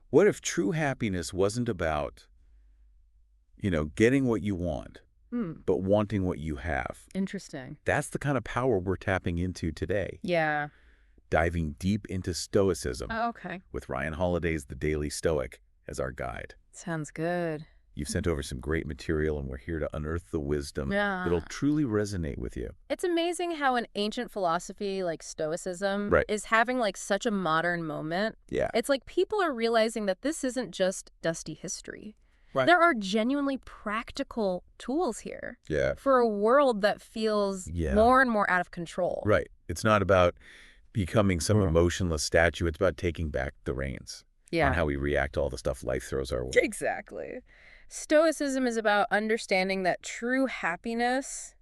What if true happiness wasn't about, getting what you want, but wanting what you have? Interesting. That's the kind of power we're tapping into today. Yeah. Diving deep into Stoicism Oh, okay. with Ryan Holiday's The Daily Stoic as our guide. Sounds good. You've sent over some great material, and we're here to unearth the wisdom that'll Yeah. truly resonate with you. It's amazing how an ancient philosophy like Stoicism Right. is having like such a modern moment. Yeah. It's like people are realizing that this isn't just dusty history. Right. There are genuinely practical tools here Yeah. for a world that feels more and more out of control. Right. It's not about becoming some emotionless statue. It's about taking back the reins on how we react to all the stuff life throws our way. Exactly. Stoicism is about understanding that true happiness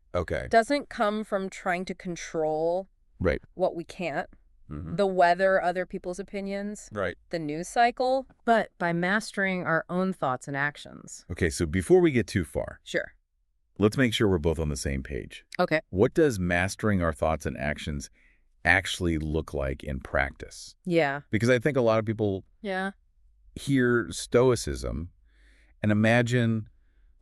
doesn't come from trying to control what we can't, the weather, other people's opinions, the news cycle, but by mastering our own thoughts and actions. Okay, so before we get too far, Sure. let's make sure we're both on the same page. Okay. What does mastering our thoughts and actions actually look like in practice? Yeah. Because I think a lot of people hear Stoicism and imagine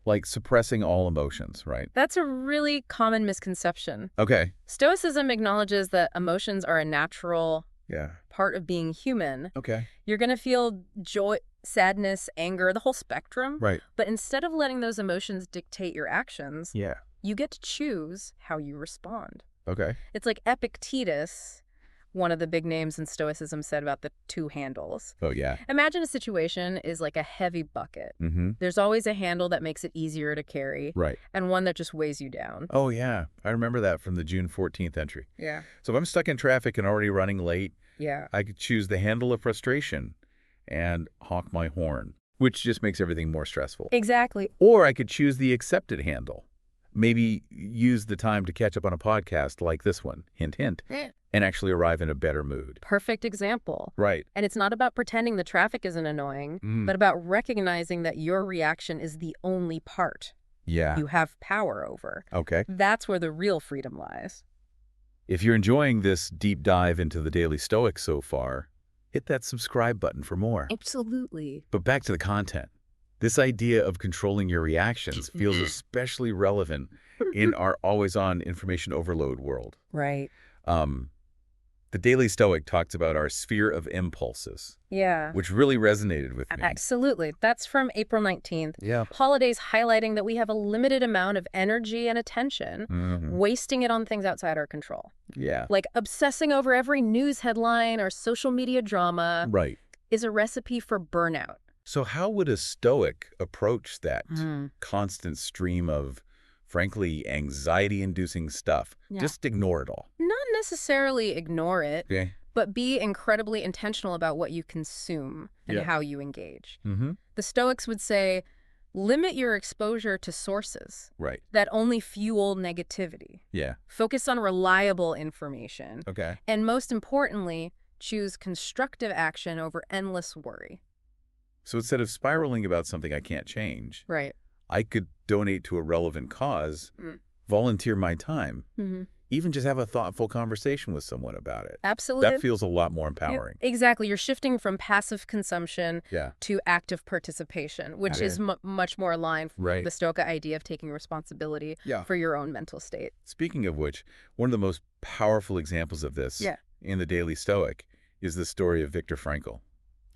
like suppressing all emotions, right? That's a really common misconception. Okay. Stoicism acknowledges that emotions are a natural Yeah. part of being human. Okay. You're going to feel joy, sadness, anger, the whole spectrum. Right. But instead of letting those emotions dictate your actions, Yeah. you get to choose how you respond. Okay. It's like Epictetus, one of the big names in Stoicism, said about the two handles. Oh, yeah. Imagine a situation is like a heavy bucket. Mm-hmm. There's always a handle that makes it easier to carry. Right. And one that just weighs you down. Oh, yeah. I remember that from the June 14th entry. Yeah. So if I'm stuck in traffic and already running late, Yeah. I could choose the handle of frustration and honk my horn, which just makes everything more stressful. Exactly. Or I could choose the accepted handle. Maybe use the time to catch up on a podcast like this one, hint, hint, and actually arrive in a better mood. Perfect example. Right. And it's not about pretending the traffic isn't annoying, but about recognizing that your reaction is the only part you have power over. Okay. That's where the real freedom lies. If you're enjoying this deep dive into the Daily Stoic so far, hit that subscribe button for more. Absolutely. But back to the content. This idea of controlling your reactions feels especially relevant in our always-on information overload world. Right. The Daily Stoic talks about our sphere of impulses, which really resonated with me. Absolutely. That's from April 19th. Yeah. Holidays highlighting that we have a limited amount of energy and attention, wasting it on things outside our control. Yeah. Like obsessing over every news headline or social media drama is a recipe for burnout. So how would a Stoic approach that constant stream of, frankly, anxiety-inducing stuff? Just ignore it all. Not necessarily ignore it, Okay. but be incredibly intentional about what you consume and how you engage. The Stoics would say, limit your exposure to sources that only fuel negativity. Yeah. Focus on reliable information. Okay. And most importantly, choose constructive action over endless worry. So instead of spiraling about something I can't change, I could donate to a relevant cause, volunteer my time, even just have a thoughtful conversation with someone about it. Absolutely. That feels a lot more empowering. Exactly. You're shifting from passive consumption to active participation, which is much more aligned with the Stoic idea of taking responsibility for your own mental state. Speaking of which, one of the most powerful examples of this in the Daily Stoic is the story of Viktor Frankl.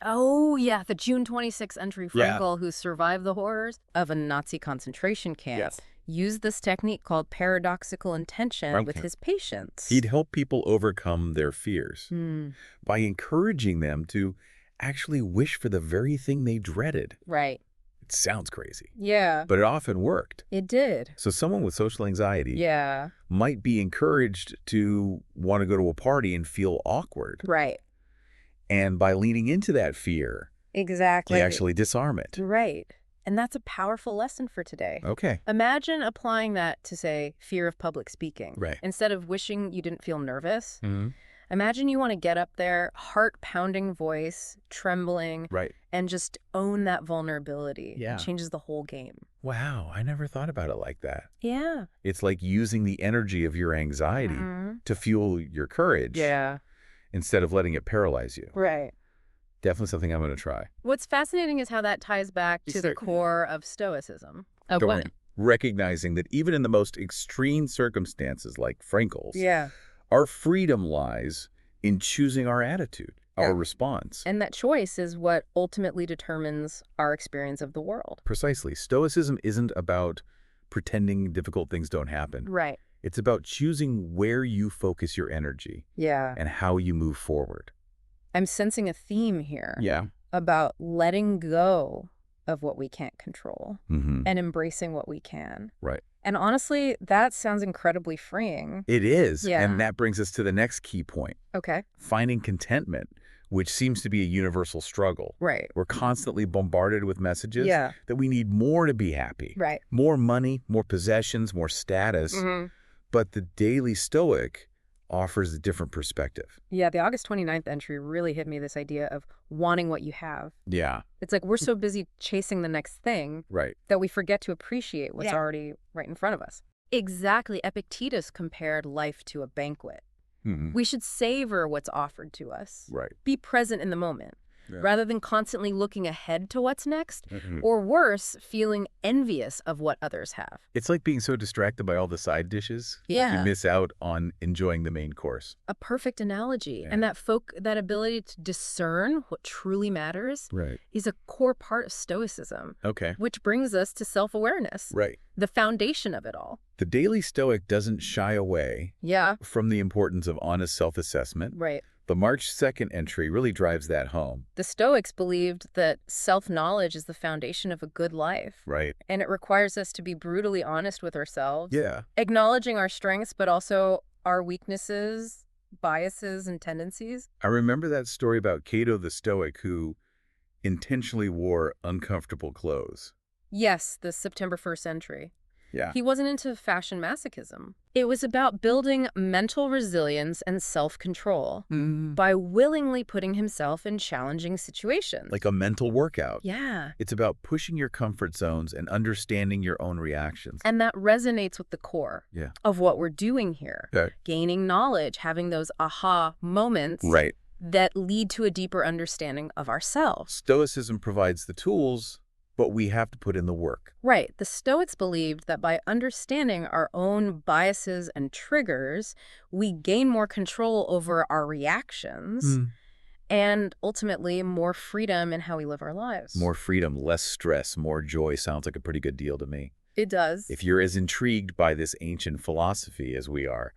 Oh, yeah, the June 26th entry. Frankl, who survived the horrors of a Nazi concentration camp, used this technique called paradoxical intention with his patients. He'd help people overcome their fears by encouraging them to actually wish for the very thing they dreaded. Right. It sounds crazy. Yeah. But it often worked. It did. So someone with social anxiety might be encouraged to want to go to a party and feel awkward. Right. And by leaning into that fear, they actually disarm it. Right. And that's a powerful lesson for today. Okay. Imagine applying that to, say, fear of public speaking. Right. Instead of wishing you didn't feel nervous, imagine you want to get up there, heart-pounding voice, trembling, and just own that vulnerability. Yeah. It changes the whole game. Wow, I never thought about it like that. Yeah. It's like using the energy of your anxiety to fuel your courage. Yeah. Instead of letting it paralyze you. Right. Definitely something I'm going to try. What's fascinating is how that ties back to the core of Stoicism. What? Recognizing that even in the most extreme circumstances like Frankel's, our freedom lies in choosing our attitude, our response. And that choice is what ultimately determines our experience of the world. Precisely. Stoicism isn't about pretending difficult things don't happen. Right. It's about choosing where you focus your energy and how you move forward. I'm sensing a theme here about letting go of what we can't control and embracing what we can. Right. And honestly, that sounds incredibly freeing. It is. Yeah. And that brings us to the next key point. Okay. Finding contentment, which seems to be a universal struggle. Right. We're constantly bombarded with messages that we need more to be happy. Right. More money, more possessions, more status. But the Daily Stoic offers a different perspective. Yeah, the August 29th entry really hit me, this idea of wanting what you have. Yeah. It's like we're so busy chasing the next thing that we forget to appreciate what's already right in front of us. Exactly. Epictetus compared life to a banquet. We should savor what's offered to us. Right. Be present in the moment. Rather than constantly looking ahead to what's next, or worse, feeling envious of what others have. It's like being so distracted by all the side dishes that you miss out on enjoying the main course. A perfect analogy. And that ability to discern what truly matters is a core part of Stoicism. Which brings us to self-awareness. Right. The foundation of it all. The Daily Stoic doesn't shy away from the importance of honest self-assessment. Right. The March 2nd entry really drives that home. The Stoics believed that self-knowledge is the foundation of a good life. Right. And it requires us to be brutally honest with ourselves. Yeah. Acknowledging our strengths, but also our weaknesses, biases, and tendencies. I remember that story about Cato the Stoic who intentionally wore uncomfortable clothes. Yes, the September 1st entry. Yeah. He wasn't into fashion masochism. It was about building mental resilience and self-control by willingly putting himself in challenging situations. Like a mental workout. Yeah. It's about pushing your comfort zones and understanding your own reactions. And that resonates with the core of what we're doing here. Gaining knowledge, having those aha moments that lead to a deeper understanding of ourselves. Stoicism provides the tools, but we have to put in the work. Right. The Stoics believed that by understanding our own biases and triggers, we gain more control over our reactions and ultimately more freedom in how we live our lives. More freedom, less stress, more joy sounds like a pretty good deal to me. It does. If you're as intrigued by this ancient philosophy as we are,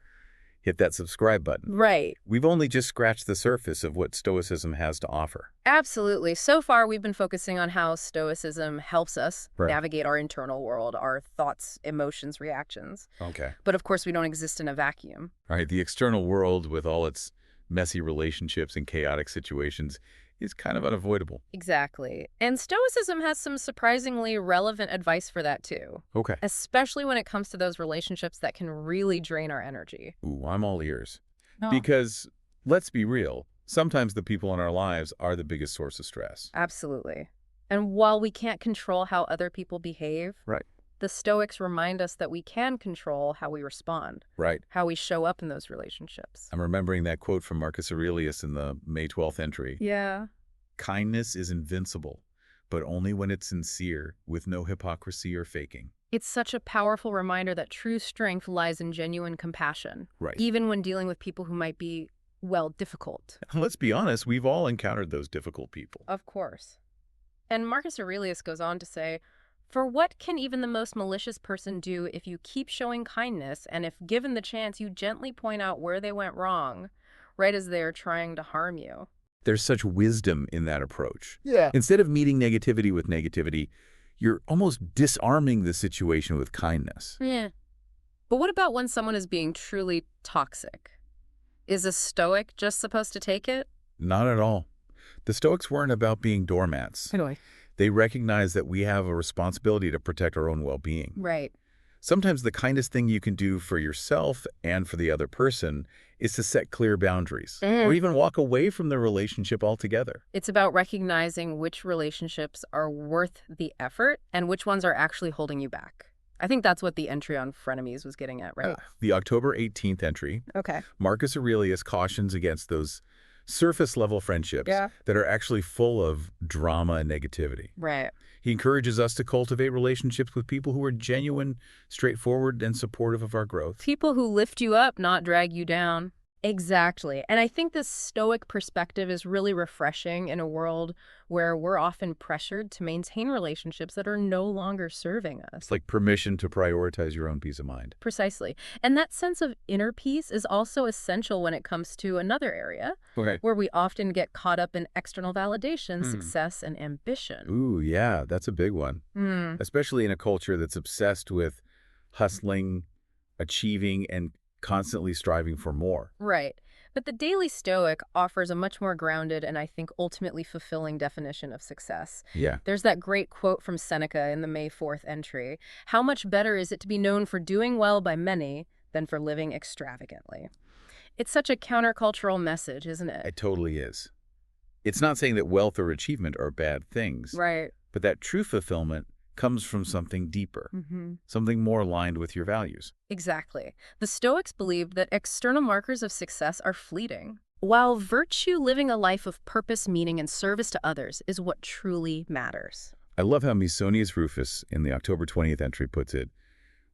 hit that subscribe button. Right. We've only just scratched the surface of what Stoicism has to offer. Absolutely. So far, we've been focusing on how Stoicism helps us navigate our internal world, our thoughts, emotions, reactions. Okay. But of course, we don't exist in a vacuum. Right. The external world with all its messy relationships and chaotic situations is kind of unavoidable. Exactly. And Stoicism has some surprisingly relevant advice for that too. Okay. Especially when it comes to those relationships that can really drain our energy. Ooh, I'm all ears. Because let's be real, sometimes the people in our lives are the biggest source of stress. Absolutely. And while we can't control how other people behave, the Stoics remind us that we can control how we respond. Right. How we show up in those relationships. I'm remembering that quote from Marcus Aurelius in the May 12th entry. Yeah. Kindness is invincible, but only when it's sincere, with no hypocrisy or faking. It's such a powerful reminder that true strength lies in genuine compassion. Right. Even when dealing with people who might be, well, difficult. Let's be honest, we've all encountered those difficult people. Of course. And Marcus Aurelius goes on to say, "For what can even the most malicious person do if you keep showing kindness and if given the chance you gently point out where they went wrong, right as they are trying to harm you?" There's such wisdom in that approach. Yeah. Instead of meeting negativity with negativity, you're almost disarming the situation with kindness. Yeah. But what about when someone is being truly toxic? Is a Stoic just supposed to take it? Not at all. The Stoics weren't about being doormats. Anyway. They recognize that we have a responsibility to protect our own well-being. Right. Sometimes the kindest thing you can do for yourself and for the other person is to set clear boundaries or even walk away from the relationship altogether. It's about recognizing which relationships are worth the effort and which ones are actually holding you back. I think that's what the entry on frenemies was getting at, right? The October 18th entry. Okay. Marcus Aurelius cautions against those surface-level friendships that are actually full of drama and negativity. Right. He encourages us to cultivate relationships with people who are genuine, straightforward, and supportive of our growth. People who lift you up, not drag you down. Exactly. And I think this Stoic perspective is really refreshing in a world where we're often pressured to maintain relationships that are no longer serving us. It's like permission to prioritize your own peace of mind. Precisely. And that sense of inner peace is also essential when it comes to another area where we often get caught up in external validation, success, and ambition. Ooh, yeah, that's a big one. Especially in a culture that's obsessed with hustling, achieving, and constantly striving for more. Right. But the Daily Stoic offers a much more grounded and I think ultimately fulfilling definition of success. Yeah. There's that great quote from Seneca in the May 4th entry. How much better is it to be known for doing well by many than for living extravagantly? It's such a countercultural message, isn't it? It totally is. It's not saying that wealth or achievement are bad things. Right. But that true fulfillment comes from something deeper, something more aligned with your values. Exactly. The Stoics believed that external markers of success are fleeting, while virtue, living a life of purpose, meaning, and service to others, is what truly matters. I love how Musonius Rufus in the October 20th entry puts it,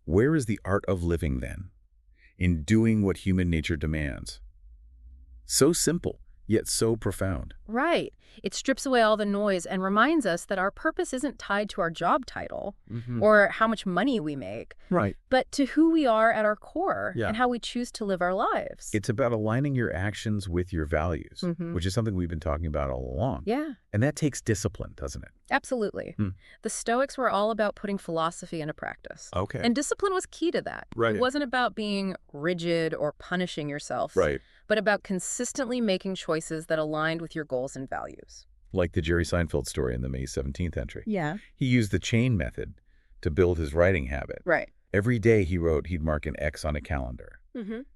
"Where is the art of living then? In doing what human nature demands." So simple, yet so profound. Right. It strips away all the noise and reminds us that our purpose isn't tied to our job title or how much money we make, but to who we are at our core and how we choose to live our lives. It's about aligning your actions with your values, which is something we've been talking about all along. Yeah. And that takes discipline, doesn't it? Absolutely. The Stoics were all about putting philosophy into practice. Okay. And discipline was key to that. Right. It wasn't about being rigid or punishing yourself, but about consistently making choices that aligned with your goals and values. Like the Jerry Seinfeld story in the May 17th entry. Yeah. He used the chain method to build his writing habit. Right. Every day he wrote, he'd mark an X on a calendar.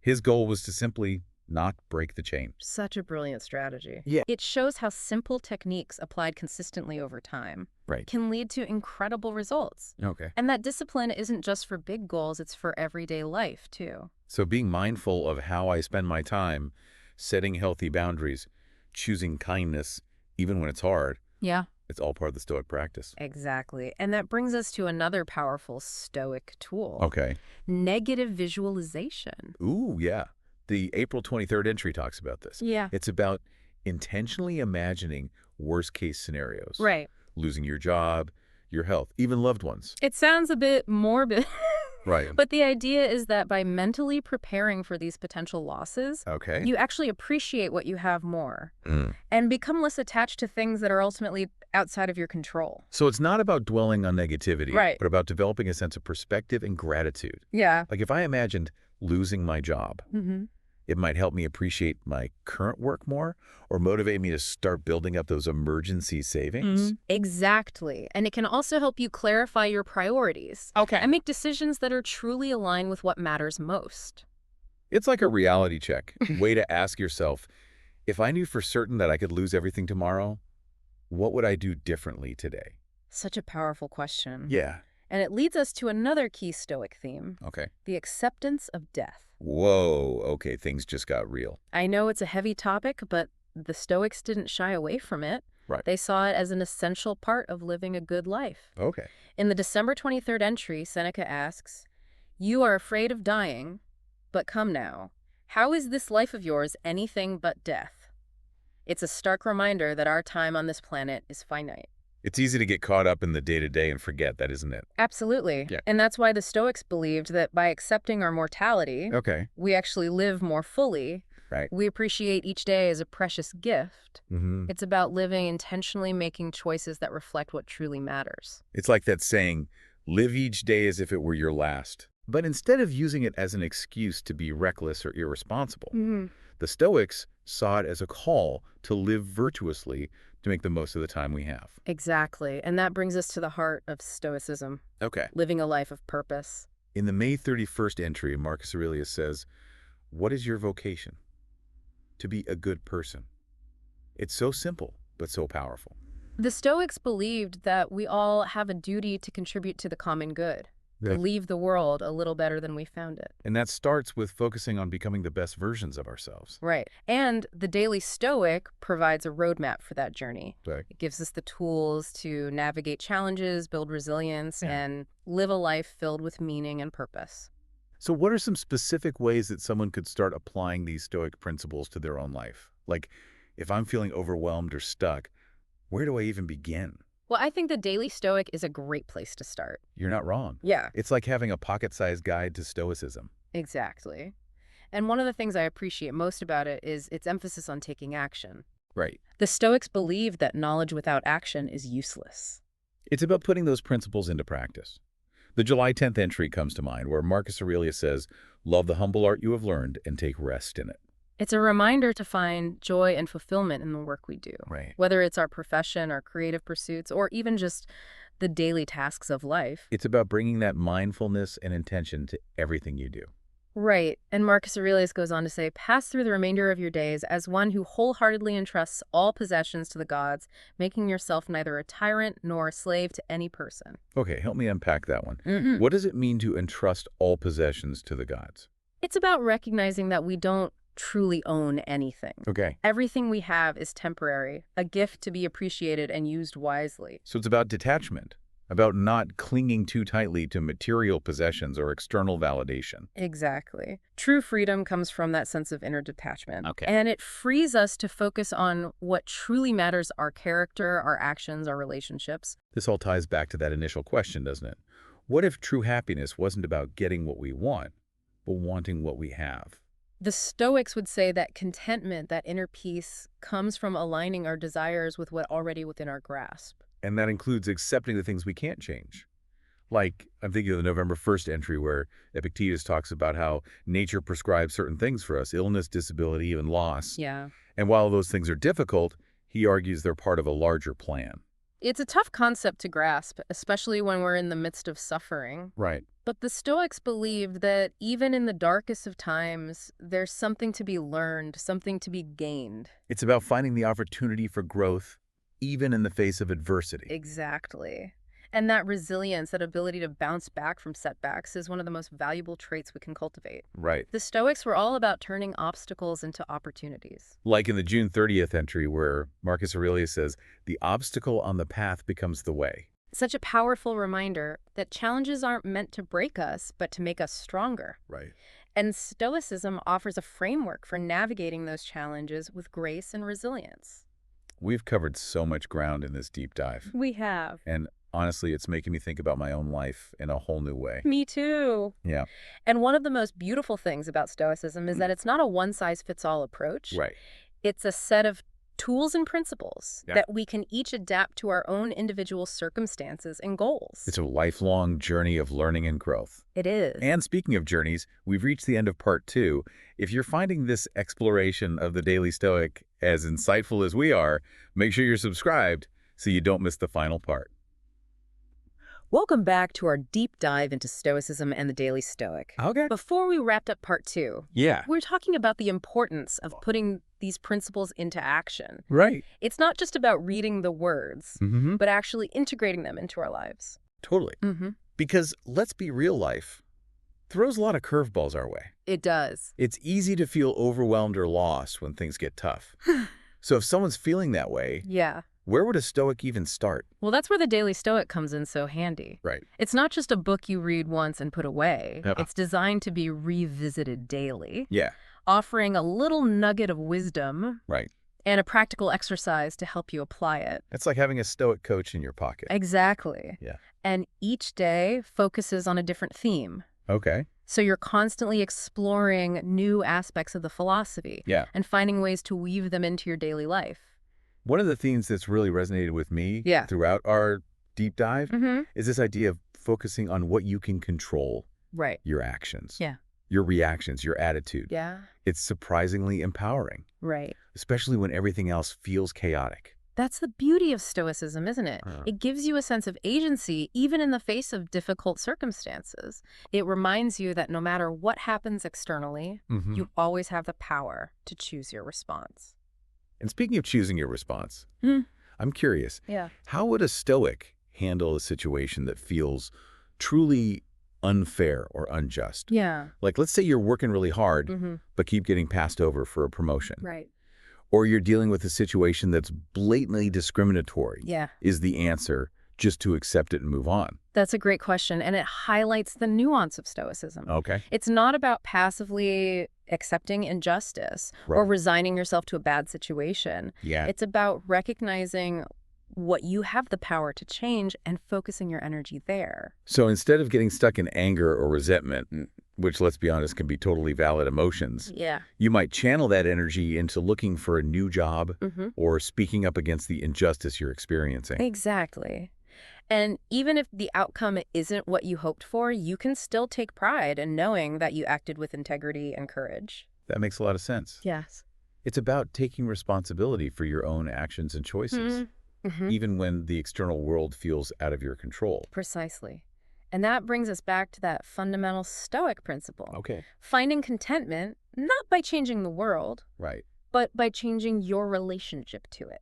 His goal was to simply not break the chain. Such a brilliant strategy. Yeah. It shows how simple techniques applied consistently over time can lead to incredible results. Okay. And that discipline isn't just for big goals, it's for everyday life, too. So being mindful of how I spend my time, setting healthy boundaries, choosing kindness, even when it's hard. Yeah. It's all part of the Stoic practice. Exactly. And that brings us to another powerful Stoic tool. Okay. Negative visualization. Ooh, yeah. The April 23rd entry talks about this. Yeah. It's about intentionally imagining worst-case scenarios. Right. Losing your job, your health, even loved ones. It sounds a bit morbid. Right. But the idea is that by mentally preparing for these potential losses, you actually appreciate what you have more and become less attached to things that are ultimately outside of your control. So it's not about dwelling on negativity, but about developing a sense of perspective and gratitude. Yeah. Like if I imagined losing my job, it might help me appreciate my current work more or motivate me to start building up those emergency savings. Exactly. And it can also help you clarify your priorities and make decisions that are truly aligned with what matters most. It's like a reality check, way to ask yourself, if I knew for certain that I could lose everything tomorrow, what would I do differently today? Such a powerful question. Yeah. And it leads us to another key Stoic theme. The acceptance of death. Whoa, okay, things just got real. I know it's a heavy topic, but the Stoics didn't shy away from it. They saw it as an essential part of living a good life. In the December 23rd entry, Seneca asks, "You are afraid of dying, but come now. How is this life of yours anything but death?" It's a stark reminder that our time on this planet is finite. It's easy to get caught up in the day-to-day and forget that, isn't it? Absolutely. And that's why the Stoics believed that by accepting our mortality, we actually live more fully. We appreciate each day as a precious gift. It's about living intentionally, making choices that reflect what truly matters. It's like that saying, live each day as if it were your last. But instead of using it as an excuse to be reckless or irresponsible, the Stoics saw it as a call to live virtuously to make the most of the time we have. Exactly. And that brings us to the heart of Stoicism. Living a life of purpose. In the May 31st entry, Marcus Aurelius says, "What is your vocation? To be a good person." It's so simple, but so powerful. The Stoics believed that we all have a duty to contribute to the common good. leave the world a little better than we found it. And that starts with focusing on becoming the best versions of ourselves. Right. And the Daily Stoic provides a roadmap for that journey. Right. It gives us the tools to navigate challenges, build resilience, and live a life filled with meaning and purpose. So what are some specific ways that someone could start applying these Stoic principles to their own life? Like, if I'm feeling overwhelmed or stuck, where do I even begin? Well, I think the Daily Stoic is a great place to start. You're not wrong. Yeah. It's like having a pocket-sized guide to Stoicism. Exactly. And one of the things I appreciate most about it is its emphasis on taking action. Right. The Stoics believe that knowledge without action is useless. It's about putting those principles into practice. The July 10th entry comes to mind, where Marcus Aurelius says, "Love the humble art you have learned and take rest in it." It's a reminder to find joy and fulfillment in the work we do. Right. Whether it's our profession, our creative pursuits, or even just the daily tasks of life. It's about bringing that mindfulness and intention to everything you do. Right. And Marcus Aurelius goes on to say, pass through the remainder of your days as one who wholeheartedly entrusts all possessions to the gods, making yourself neither a tyrant nor a slave to any person. Okay, help me unpack that one. What does it mean to entrust all possessions to the gods? It's about recognizing that we don't truly own anything. Okay. Everything we have is temporary, a gift to be appreciated and used wisely. So it's about detachment, about not clinging too tightly to material possessions or external validation. Exactly. True freedom comes from that sense of inner detachment. Okay. And it frees us to focus on what truly matters, our character, our actions, our relationships. This all ties back to that initial question, doesn't it? What if true happiness wasn't about getting what we want, but wanting what we have? The Stoics would say that contentment, that inner peace, comes from aligning our desires with what already within our grasp. And that includes accepting the things we can't change. Like, I'm thinking of the November 1st entry where Epictetus talks about how nature prescribes certain things for us, illness, disability, even loss. Yeah. And while those things are difficult, he argues they're part of a larger plan. It's a tough concept to grasp, especially when we're in the midst of suffering. Right. But the Stoics believed that even in the darkest of times, there's something to be learned, something to be gained. It's about finding the opportunity for growth, even in the face of adversity. Exactly. And that resilience, that ability to bounce back from setbacks is one of the most valuable traits we can cultivate. Right. The Stoics were all about turning obstacles into opportunities. Like in the June 30th entry where Marcus Aurelius says, "The obstacle on the path becomes the way." Such a powerful reminder that challenges aren't meant to break us, but to make us stronger. Right. And Stoicism offers a framework for navigating those challenges with grace and resilience. We've covered so much ground in this deep dive. We have. And honestly, it's making me think about my own life in a whole new way. Me too. Yeah. And one of the most beautiful things about Stoicism is that it's not a one-size-fits-all approach. Right. It's a set of tools and principles that we can each adapt to our own individual circumstances and goals. It's a lifelong journey of learning and growth. It is. And speaking of journeys, we've reached the end of part 2. If you're finding this exploration of the Daily Stoic as insightful as we are, make sure you're subscribed so you don't miss the final part. Welcome back to our deep dive into Stoicism and the Daily Stoic. Okay. Before we wrapped up part 2, we're talking about the importance of putting these principles into action. Right. It's not just about reading the words, but actually integrating them into our lives. Totally. Because let's be real, life throws a lot of curveballs our way. It does. It's easy to feel overwhelmed or lost when things get tough. So if someone's feeling that way, where would a Stoic even start? Well, that's where the Daily Stoic comes in so handy. Right. It's not just a book you read once and put away. It's designed to be revisited daily. Yeah. Offering a little nugget of wisdom. Right. And a practical exercise to help you apply it. It's like having a Stoic coach in your pocket. Exactly. Yeah. And each day focuses on a different theme. Okay. So you're constantly exploring new aspects of the philosophy. And finding ways to weave them into your daily life. One of the themes that's really resonated with me throughout our deep dive is this idea of focusing on what you can control. Right. Your actions. Yeah. Your reactions, your attitude. Yeah. It's surprisingly empowering. Right. Especially when everything else feels chaotic. That's the beauty of Stoicism, isn't it? It gives you a sense of agency, even in the face of difficult circumstances. It reminds you that no matter what happens externally, you always have the power to choose your response. And speaking of choosing your response, I'm curious, how would a Stoic handle a situation that feels truly unfair or unjust. Yeah. Like, let's say you're working really hard, but keep getting passed over for a promotion. Right. Or you're dealing with a situation that's blatantly discriminatory. Yeah. Is the answer just to accept it and move on? That's a great question, and it highlights the nuance of Stoicism. Okay. It's not about passively accepting injustice or resigning yourself to a bad situation. Yeah. It's about recognizing what you have the power to change and focusing your energy there. So instead of getting stuck in anger or resentment, which, let's be honest, can be totally valid emotions, you might channel that energy into looking for a new job or speaking up against the injustice you're experiencing. Exactly. And even if the outcome isn't what you hoped for, you can still take pride in knowing that you acted with integrity and courage. That makes a lot of sense. Yes. It's about taking responsibility for your own actions and choices, even when the external world feels out of your control. Precisely. And that brings us back to that fundamental Stoic principle. Okay. Finding contentment, not by changing the world, but by changing your relationship to it.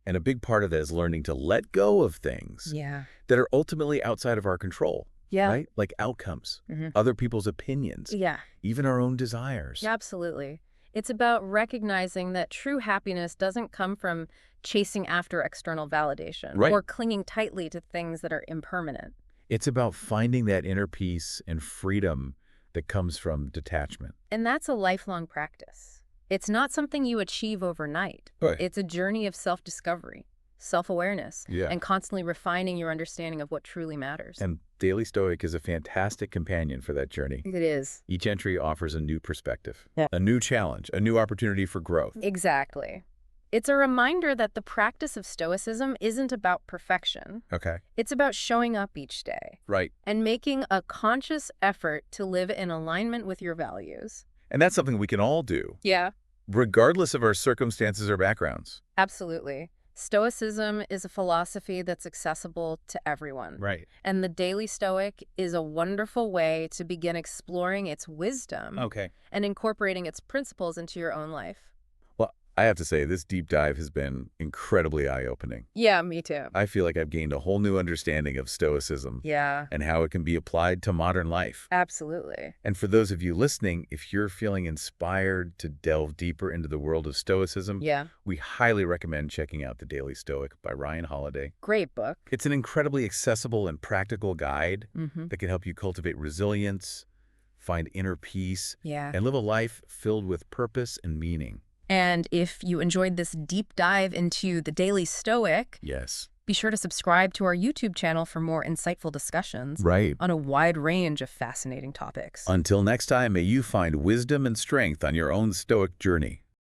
And a big part of that is learning to let go of things that are ultimately outside of our control. Right? Like outcomes, other people's opinions, even our own desires. Absolutely. It's about recognizing that true happiness doesn't come from chasing after external validation or clinging tightly to things that are impermanent. It's about finding that inner peace and freedom that comes from detachment. And that's a lifelong practice. It's not something you achieve overnight. It's a journey of self-discovery, self-awareness, and constantly refining your understanding of what truly matters. And Daily Stoic is a fantastic companion for that journey. It is. Each entry offers a new perspective, a new challenge, a new opportunity for growth. Exactly. It's a reminder that the practice of Stoicism isn't about perfection. It's about showing up each day. And making a conscious effort to live in alignment with your values. And that's something we can all do. Regardless of our circumstances or backgrounds. Absolutely. Stoicism is a philosophy that's accessible to everyone. And the Daily Stoic is a wonderful way to begin exploring its wisdom and incorporating its principles into your own life. Well, I have to say, this deep dive has been incredibly eye-opening. Yeah, me too. I feel like I've gained a whole new understanding of Stoicism and how it can be applied to modern life. Absolutely. And for those of you listening, if you're feeling inspired to delve deeper into the world of Stoicism, we highly recommend checking out The Daily Stoic by Ryan Holiday. Great book. It's an incredibly accessible and practical guide that can help you cultivate resilience, find inner peace, and live a life filled with purpose and meaning. And if you enjoyed this deep dive into the Daily Stoic, be sure to subscribe to our YouTube channel for more insightful discussions on a wide range of fascinating topics. Until next time, may you find wisdom and strength on your own Stoic journey.